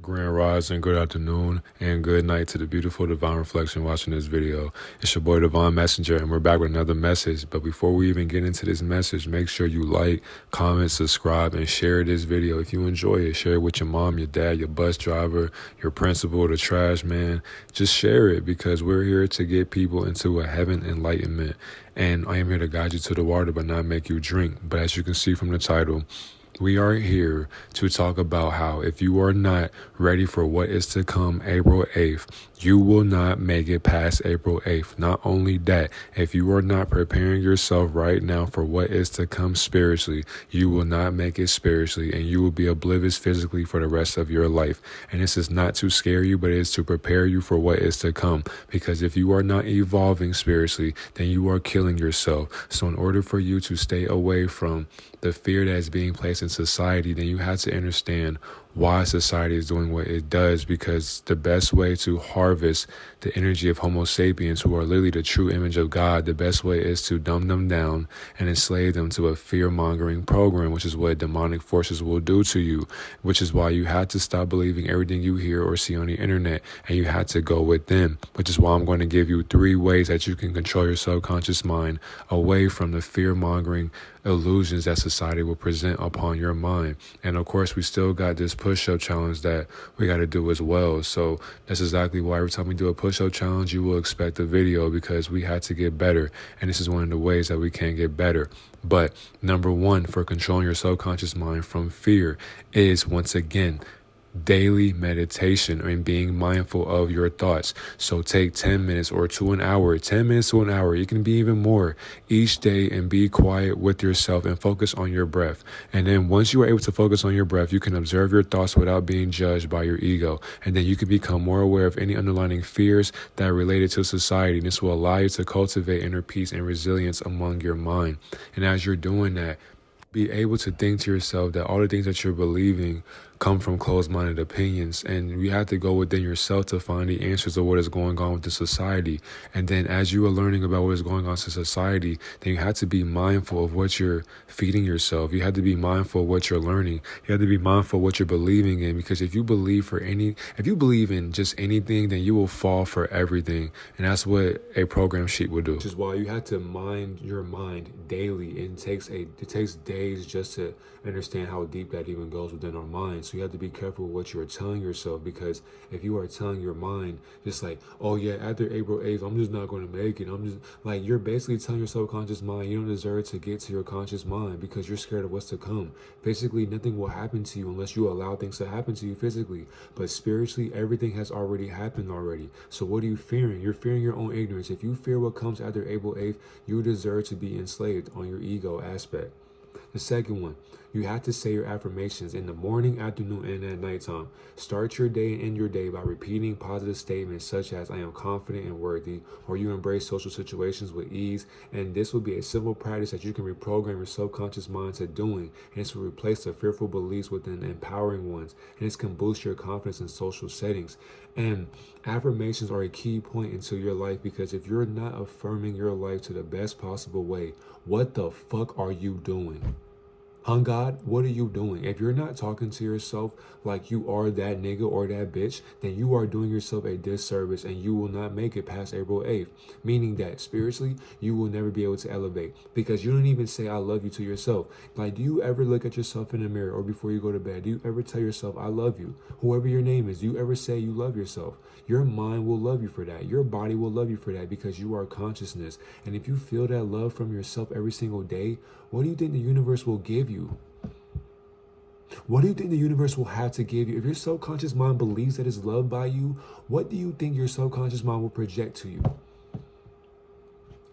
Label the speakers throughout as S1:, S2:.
S1: Grand Rising, good afternoon, and good night to the beautiful Divine Reflection watching this video. It's your boy Divine Messenger, and we're back with another message. But before we even get into this message, make sure you like, comment, subscribe, and share this video. If you enjoy it, share it with your mom, your dad, your bus driver, your principal, the trash man. Just share it because we're here to get people into a heaven enlightenment. And I am here to guide you to the water, but not make you drink. But as you can see from the title, we are here to talk about how if you are not ready for what is to come April 8th, you will not make it past April 8th. Not only that, if you are not preparing yourself right now for what is to come spiritually, you will not make it spiritually, and you will be oblivious physically for the rest of your life. And this is not to scare you, but it is to prepare you for what is to come. Because if you are not evolving spiritually, then you are killing yourself. So in order for you to stay away from the fear that is being placed in society, then you have to understand why society is doing what it does, because the best way to harvest the energy of Homo sapiens, who are literally the true image of God, the best way is to dumb them down and enslave them to a fear-mongering program, which is what demonic forces will do to you, which is why you have to stop believing everything you hear or see on the internet, and you have to go with them, which is why I'm going to give you 3 ways that you can control your subconscious mind away from the fear-mongering illusions that society will present upon your mind. And of course, we still got this push-up challenge that we got to do as well. So that's exactly why every time we do a push-up challenge, you will expect a video, because we had to get better. And this is one of the ways that we can get better. But number 1 for controlling your subconscious mind from fear is, once again, daily meditation and being mindful of your thoughts. So take 10 minutes or to an hour, 10 minutes to an hour. You can be even more each day, and be quiet with yourself and focus on your breath. And then once you are able to focus on your breath, you can observe your thoughts without being judged by your ego. And then you can become more aware of any underlying fears that are related to society. And this will allow you to cultivate inner peace and resilience among your mind. And as you're doing that, be able to think to yourself that all the things that you're believing come from closed-minded opinions, and you have to go within yourself to find the answers of what is going on with the society. And then as you are learning about what is going on in society, then you have to be mindful of what you're feeding yourself. You have to be mindful of what you're learning. You have to be mindful of what you're believing in, because if you believe in just anything, then you will fall for everything. And that's what a program sheet will do. Which is why you have to mind your mind daily. It takes days just to understand how deep that even goes within our minds. So you have to be careful with what you are telling yourself, because if you are telling your mind just like, oh yeah, after April 8th, I'm just not going to make it. I'm just like, you're basically telling your subconscious mind you don't deserve to get to your conscious mind because you're scared of what's to come. Basically, nothing will happen to you unless you allow things to happen to you physically. But spiritually, everything has already happened already. So what are you fearing? You're fearing your own ignorance. If you fear what comes after April 8th, you deserve to be enslaved on your ego aspect. The second one, you have to say your affirmations in the morning, afternoon, and at nighttime. Start your day and end your day by repeating positive statements such as, I am confident and worthy, or you embrace social situations with ease. And this will be a simple practice that you can reprogram your subconscious mind to doing. And this will replace the fearful beliefs with an empowering ones. And this can boost your confidence in social settings. And affirmations are a key point into your life, because if you're not affirming your life to the best possible way, what the fuck are you doing? God, what are you doing? If you're not talking to yourself like you are that nigga or that bitch, then you are doing yourself a disservice, and you will not make it past April 8th. Meaning that spiritually, you will never be able to elevate, because you don't even say I love you to yourself. Like, do you ever look at yourself in the mirror, or before you go to bed, do you ever tell yourself I love you? Whoever your name is, do you ever say you love yourself? Your mind will love you for that. Your body will love you for that, because you are consciousness. And if you feel that love from yourself every single day, what do you think the universe will give you? What do you think the universe will have to give you? If your subconscious mind believes that it's loved by you, what do you think your subconscious mind will project to you?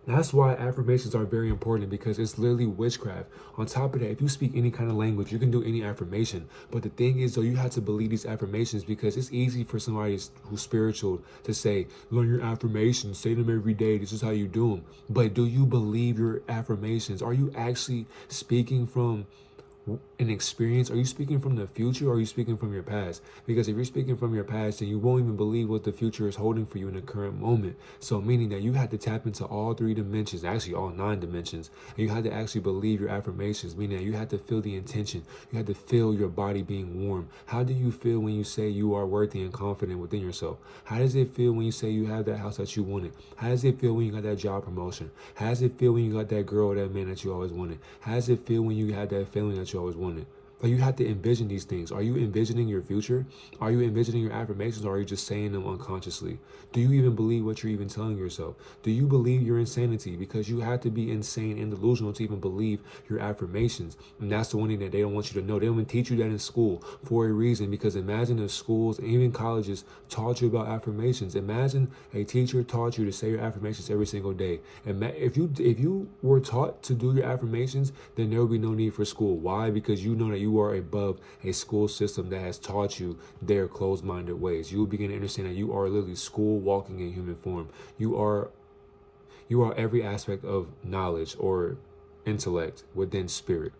S1: That's why affirmations are very important, because it's literally witchcraft. On top of that, if you speak any kind of language, you can do any affirmation. But the thing is, though, you have to believe these affirmations, because it's easy for somebody who's spiritual to say, learn your affirmations, say them every day, this is how you do them. But do you believe your affirmations? Are you actually speaking from an experience? Are you speaking from the future, or are you speaking from your past? Because if you're speaking from your past, then you won't even believe what the future is holding for you in the current moment. So meaning that you had to tap into all 3 dimensions, actually all 9 dimensions, and you had to actually believe your affirmations, meaning that you had to feel the intention. You had to feel your body being warm. How do you feel when you say you are worthy and confident within yourself? How does it feel when you say you have that house that you wanted? How does it feel when you got that job promotion? How does it feel when you got that girl or that man that you always wanted? How does it feel when you had that feeling that you always wanted? Like, you have to envision these things. Are you envisioning your future? Are you envisioning your affirmations, or are you just saying them unconsciously? Do you even believe what you're even telling yourself? Do you believe your insanity? Because you have to be insane and delusional to even believe your affirmations. And that's the one thing that they don't want you to know. They don't even teach you that in school for a reason. Because imagine if schools and even colleges taught you about affirmations. Imagine a teacher taught you to say your affirmations every single day. And if you were taught to do your affirmations, then there would be no need for school. Why? Because you know that you are above a school system that has taught you their closed-minded ways. You will begin to understand that you are literally school walking in human form. You are every aspect of knowledge or intellect within spirit.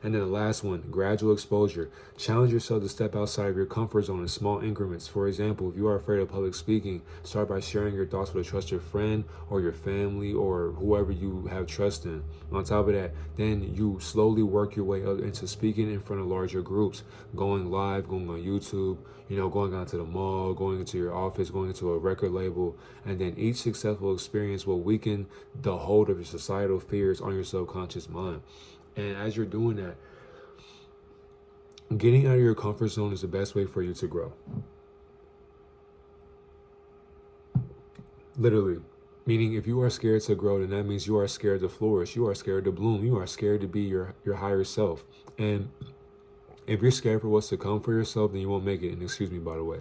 S1: And then the last one, gradual exposure. Challenge yourself to step outside of your comfort zone in small increments. For example, if you are afraid of public speaking, start by sharing your thoughts with a trusted friend or your family or whoever you have trust in. On top of that, then you slowly work your way up into speaking in front of larger groups, going live, going on YouTube, going out to the mall, going into your office, going into a record label. And then each successful experience will weaken the hold of your societal fears on your subconscious mind. And as you're doing that, getting out of your comfort zone is the best way for you to grow. Literally. Meaning, if you are scared to grow, then that means you are scared to flourish. You are scared to bloom. You are scared to be your higher self. And if you're scared for what's to come for yourself, then you won't make it. And excuse me, by the way.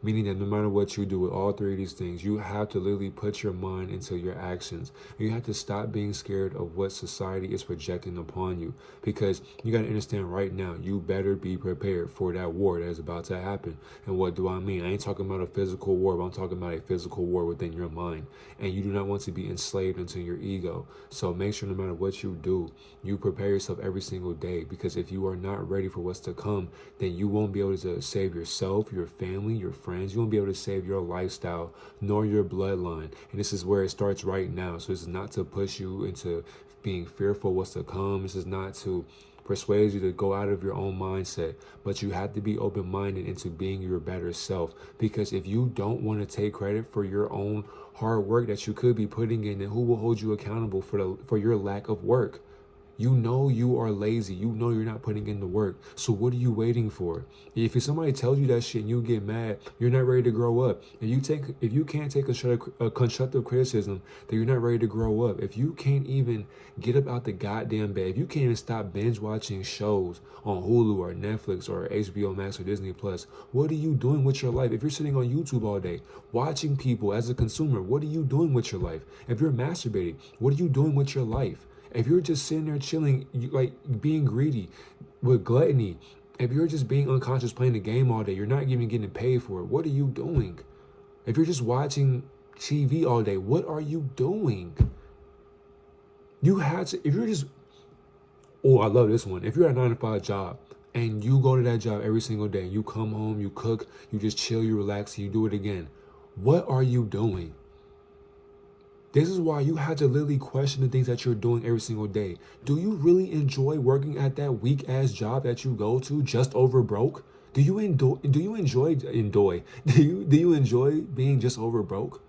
S1: Meaning that no matter what you do with all 3 of these things, you have to literally put your mind into your actions. You have to stop being scared of what society is projecting upon you. Because you got to understand right now, you better be prepared for that war that is about to happen. And what do I mean? I ain't talking about a physical war, but I'm talking about a physical war within your mind. And you do not want to be enslaved into your ego. So make sure no matter what you do, you prepare yourself every single day. Because if you are not ready for what's to come, then you won't be able to save yourself, your family, your friends. You won't be able to save your lifestyle nor your bloodline. And this is where it starts right now. So this is not to push you into being fearful of what's to come. This is not to persuade you to go out of your own mindset, but you have to be open-minded into being your better self. Because if you don't want to take credit for your own hard work that you could be putting in, then who will hold you accountable for your lack of work? You know you are lazy. You know you're not putting in the work. So what are you waiting for? If somebody tells you that shit and you get mad, you're not ready to grow up. If you can't take a constructive criticism, then you're not ready to grow up. If you can't even get up out the goddamn bed, if you can't even stop binge watching shows on Hulu or Netflix or HBO Max or Disney Plus, what are you doing with your life? If you're sitting on YouTube all day, watching people as a consumer, what are you doing with your life? If you're masturbating, what are you doing with your life? If you're just sitting there chilling, like being greedy with gluttony, if you're just being unconscious playing the game all day, you're not even getting paid for it. What are you doing? If you're just watching TV all day, what are you doing? If you're just, oh, I love this one. If you're at a 9-to-5 job and you go to that job every single day, you come home, you cook, you just chill, you relax, and you do it again. What are you doing? This is why you have to literally question the things that you're doing every single day. Do you really enjoy working at that weak ass job that you go to just over broke? Do you enjoy being just over broke?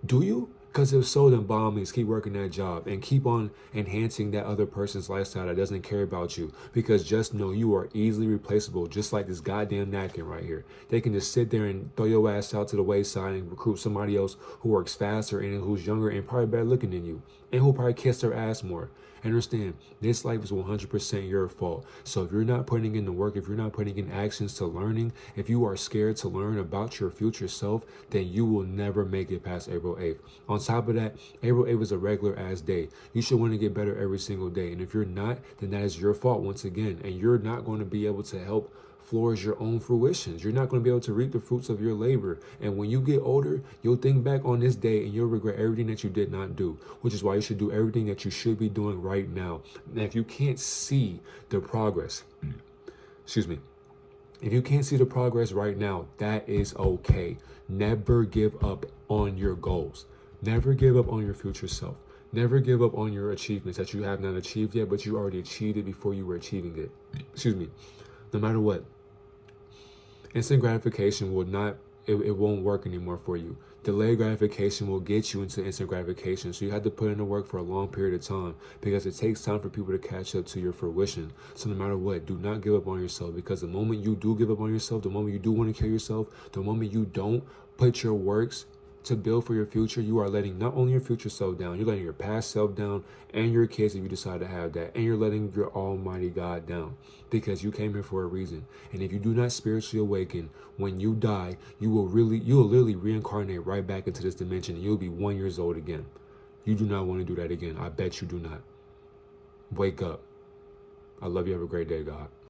S1: Do you? Because if so, then by all means, keep working that job and keep on enhancing that other person's lifestyle that doesn't care about you. Because just know you are easily replaceable, just like this goddamn napkin right here. They can just sit there and throw your ass out to the wayside and recruit somebody else who works faster and who's younger and probably better looking than you, and who'll probably kiss their ass more. Understand, this life is 100% your fault. So if you're not putting in the work, if you're not putting in actions to learning, if you are scared to learn about your future self, then you will never make it past April 8th. On top of that, April 8th is a regular ass day. You should want to get better every single day. And if you're not, then that is your fault once again. And you're not going to be able to help floors your own fruitions. You're not going to be able to reap the fruits of your labor. And when you get older, you'll think back on this day and you'll regret everything that you did not do, which is why you should do everything that you should be doing right now. And if you can't see the progress, if you can't see the progress right now, that is okay. Never give up on your goals. Never give up on your future self. Never give up on your achievements that you have not achieved yet, but you already achieved it before you were achieving it. No matter what. Instant gratification will not, it won't work anymore for you. Delayed gratification will get you into instant gratification. So you have to put in the work for a long period of time, because it takes time for people to catch up to your fruition. So no matter what, do not give up on yourself, because the moment you do give up on yourself, the moment you do want to kill yourself, the moment you don't put your works to build for your future, you are letting not only your future self down, you're letting your past self down, and your kids if you decide to have that, and you're letting your almighty God down, because you came here for a reason. And if you do not spiritually awaken, when you die, you will literally reincarnate right back into this dimension, and you'll be 1 year old again. You do not want to do that again. I bet you do not. Wake up. I love you. Have a great day, God.